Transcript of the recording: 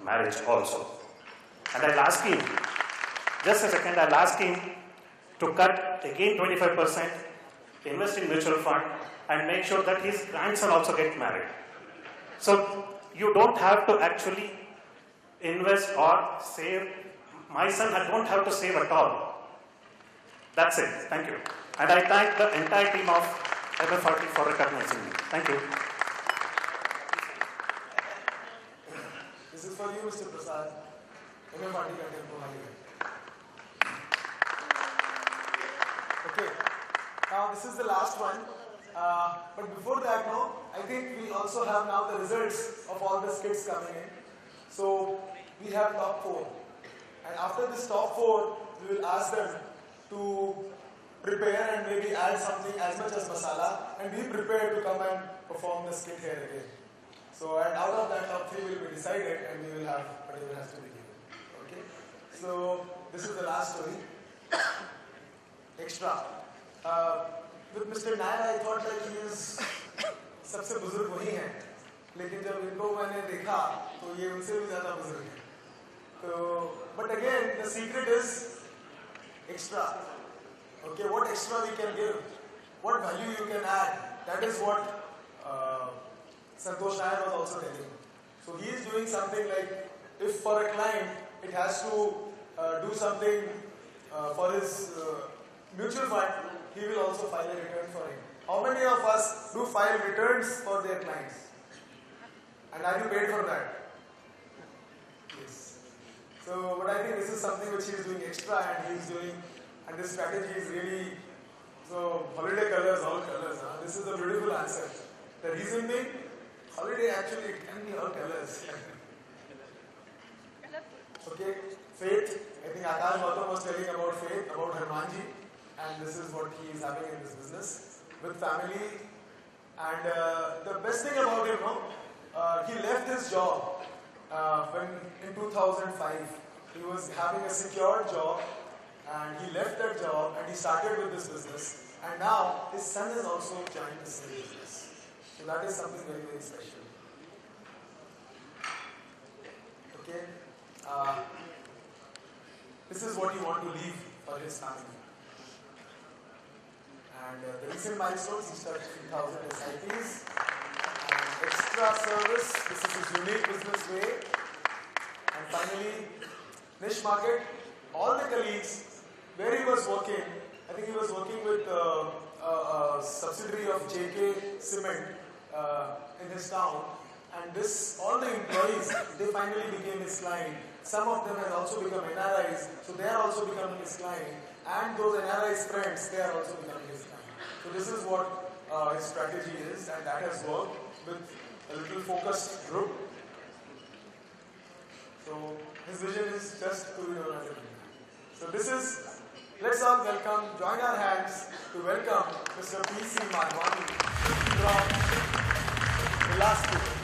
marriage also. And I'll ask him, just a second, I'll ask him to cut again 25%, invest in mutual fund, and make sure that his grandson also get married. So you don't have to actually invest or save. My son, I don't have to save at all. That's it. Thank you. And I thank the entire team of MF40 for recognizing me. Thank you. This is for you, Mr. Prasad. MF40 Okay. Now this is the last one. But before that, no, I think we also have now the results of all the skits coming in. So we have top 4. And after this top 4, we will ask them to prepare and maybe add something as much as masala and be prepared to come and perform the skit here again. So and out of that top 3 will be decided and we will have whatever has to be given. Okay? So this is the last story. Extra. With Mr. Nair, I thought that he is सबसे बुजुर्ग वही हैं, लेकिन जब इनको मैंने देखा तो ये उनसे भी ज़्यादा बुजुर्ग हैं. So, but again, the secret is extra. Okay, what extra we can give, what value you can add. That is what Santosh Nair was also telling. So he is doing something like, if for a client it has to do something for his mutual fund, he will also file a return for him. How many of us do file returns for their clients? And are you paid for that? Yes. So, but I think this is something which he is doing extra and he is doing, and this strategy is really, so holiday colors, all colors. Huh? This is a beautiful answer. The reason being, holiday actually it can be all colors. Okay, faith. I think Akash Gautam was telling about faith, about Hanumanji, and this is what he is having in this business with family. And the best thing about him, he left his job when in 2005. He was having a secure job, and he left that job and he started with this business. And now his son has also joined the same business. So that is something very, very special. Okay. This is what he want to leave for his family. And the recent milestones, he started 3,000 SIPs. And extra service, this is his unique business way. And finally, niche market, all the colleagues, where he was working, I think he was working with a subsidiary of JK Cement in his town. And this, all the employees, they finally became his client. Some of them have also become NRIs, so they are also becoming his client. And those NRIs friends, they are also becoming his client. So this is what his strategy is, and that has worked with a little focused group. So his vision is just to be known as a winner. So this is, let's all welcome, join our hands to welcome Mr. P.C. Madhwani from Bilaspur.